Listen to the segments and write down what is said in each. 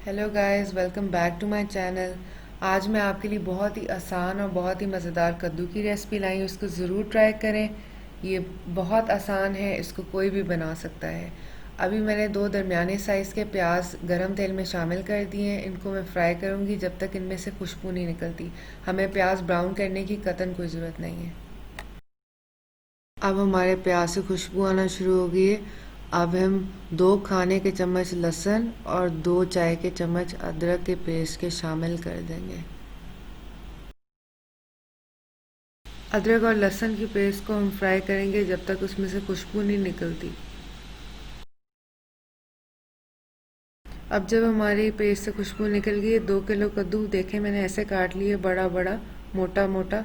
Hello guys, welcome back to my channel. आज मैं आपके लिए बहुत ही आसान और बहुत ही मज़ेदार कद्दू की रेसिपी लाई हूँ। इसको ज़रूर ट्राई करें। ये बहुत आसान है, इसको कोई भी बना सकता है। अभी मैंने 2 दरमियाने साइज़ के प्याज गरम तेल में शामिल कर दिए हैं। इनको मैं फ्राई करूँगी जब तक इनमें से खुशबू नहीं निकलती। हमें प्याज ब्राउन करने की कतई कोई ज़रूरत नहीं है। अब हमारे प्याज से खुशबू आना शुरू हो गई है। अब हम 2 खाने के चम्मच लहसुन और 2 चाय के चम्मच अदरक के पेस्ट के शामिल कर देंगे। अदरक और लहसुन की पेस्ट को हम फ्राई करेंगे जब तक उसमें से खुशबू नहीं निकलती। अब जब हमारी पेस्ट से खुशबू निकल गई है, 2 किलो कद्दू देखें मैंने ऐसे काट लिए, बड़ा बड़ा मोटा मोटा।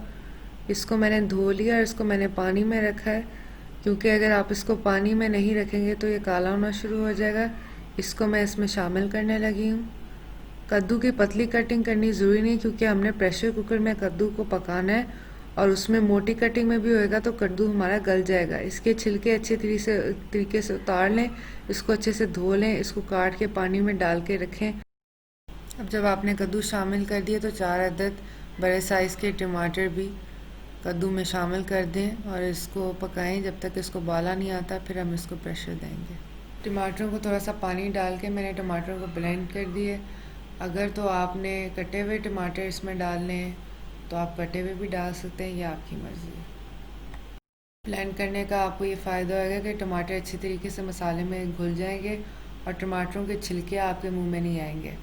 इसको मैंने धो लिया और इसको मैंने पानी में रखा है, क्योंकि अगर आप इसको पानी में नहीं रखेंगे तो ये काला होना शुरू हो जाएगा। इसको मैं इसमें शामिल करने लगी हूँ। कद्दू की पतली कटिंग करनी ज़रूरी नहीं, क्योंकि हमने प्रेशर कुकर में कद्दू को पकाना है और उसमें मोटी कटिंग में भी होएगा तो कद्दू हमारा गल जाएगा। इसके छिलके अच्छे तरीके से उतार लें, इसको अच्छे से धो लें, इसको काट के पानी में डाल के रखें। अब जब आपने कद्दू शामिल कर दिए तो 4 अदद बड़े साइज़ के टमाटर भी कद्दू में शामिल कर दें और इसको पकाएं जब तक इसको उबाला नहीं आता। फिर हम इसको प्रेशर देंगे। टमाटरों को थोड़ा सा पानी डाल के मैंने टमाटरों को ब्लेंड कर दिए। अगर तो आपने कटे हुए टमाटर इसमें डालने हैं तो आप कटे हुए भी डाल सकते हैं, यह आपकी मर्ज़ी है। ब्लेंड करने का आपको ये फ़ायदा होगा कि टमाटर अच्छी तरीके से मसाले में घुल जाएंगे और टमाटरों के छिलके आपके मुंह में नहीं आएंगे।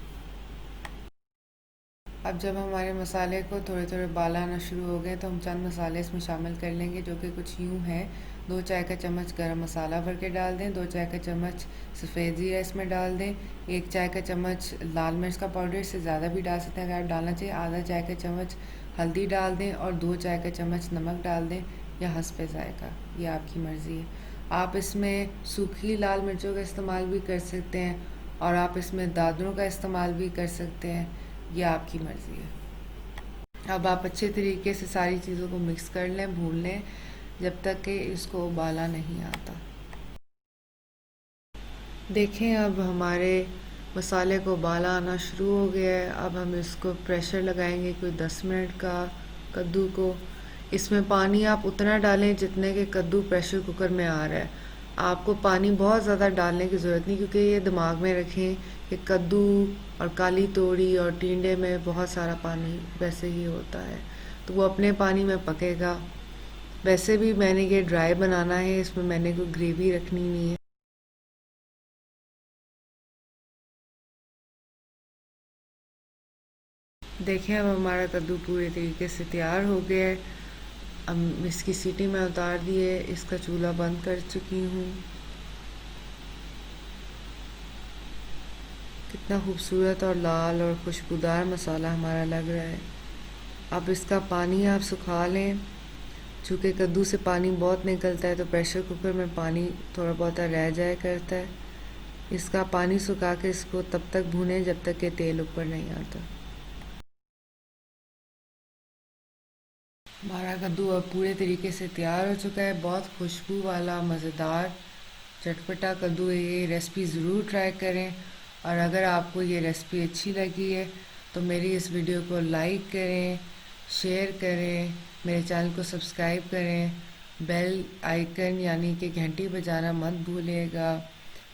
अब जब हमारे मसाले को थोड़े थोड़े उबाल आना शुरू हो गए तो हम चंद मसाले इसमें शामिल कर लेंगे, जो कि कुछ यूँ हैं। 2 चाय का चम्मच गरम मसाला भर के डाल दें, 2 चाय का चम्मच सफ़ेद ज़ीरा इसमें डाल दें, 1 चाय का चम्मच लाल मिर्च का पाउडर, इससे ज़्यादा भी डाल सकते हैं अगर आप डालना चाहिए, आधा चाय का चम्मच हल्दी डाल दें और 2 चाय का चम्मच नमक डाल दें या हस्बे ज़ायक़ा, यह आपकी मर्ज़ी है। आप इसमें सूखी लाल मिर्चों का इस्तेमाल भी कर सकते हैं और आप इसमें दादरों का इस्तेमाल भी कर सकते हैं, यह आपकी मर्ज़ी है। अब आप अच्छे तरीके से सारी चीज़ों को मिक्स कर लें, भून लें जब तक कि इसको उबाला नहीं आता। देखें अब हमारे मसाले को उबाला आना शुरू हो गया है। अब हम इसको प्रेशर लगाएंगे कोई 10 मिनट का कद्दू को। इसमें पानी आप उतना डालें जितने के कद्दू प्रेशर कुकर में आ रहा है। आपको पानी बहुत ज़्यादा डालने की ज़रूरत नहीं, क्योंकि ये दिमाग में रखें कि कद्दू और काली तोड़ी और टिंडे में बहुत सारा पानी वैसे ही होता है, तो वो अपने पानी में पकेगा। वैसे भी मैंने ये ड्राई बनाना है, इसमें मैंने कोई ग्रेवी रखनी नहीं है। देखें अब हमारा कद्दू पूरे तरीके से तैयार हो गया है। अब इसकी सीटी मैं उतार दी है, इसका चूल्हा बंद कर चुकी हूँ। कितना खूबसूरत और लाल और खुशबूदार मसाला हमारा लग रहा है। अब इसका पानी आप सुखा लें। चूँकि कद्दू से पानी बहुत निकलता है तो प्रेशर कुकर में पानी थोड़ा बहुत रह जाया करता है। इसका पानी सुखा के इसको तब तक भूनें जब तक कि तेल ऊपर नहीं आता। हमारा कद्दू अब पूरे तरीके से तैयार हो चुका है। बहुत खुशबू वाला मज़ेदार चटपटा कद्दू है। ये रेसिपी ज़रूर ट्राई करें और अगर आपको ये रेसिपी अच्छी लगी है तो मेरी इस वीडियो को लाइक करें, शेयर करें, मेरे चैनल को सब्सक्राइब करें, बेल आइकन यानी कि घंटी बजाना मत भूलिएगा।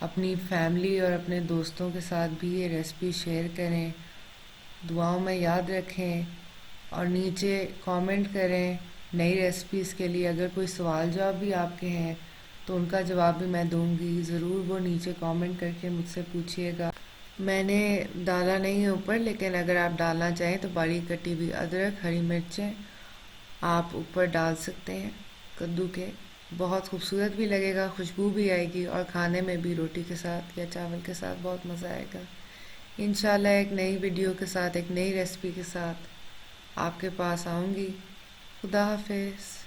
अपनी फैमिली और अपने दोस्तों के साथ भी ये रेसिपी शेयर करें। दुआओं में याद रखें और नीचे कमेंट करें नई रेसिपीज़ के लिए। अगर कोई सवाल जवाब भी आपके हैं तो उनका जवाब भी मैं दूंगी। ज़रूर वो नीचे कमेंट करके मुझसे पूछिएगा। मैंने डाला नहीं है ऊपर, लेकिन अगर आप डालना चाहें तो बारीक कटी हुई अदरक, हरी मिर्चें आप ऊपर डाल सकते हैं कद्दू के। बहुत खूबसूरत भी लगेगा, खुशबू भी आएगी और खाने में भी रोटी के साथ या चावल के साथ बहुत मज़ा आएगा। इंशाल्लाह एक नई वीडियो के साथ, एक नई रेसिपी के साथ आपके पास आऊँगी। खुदा हाफिज़।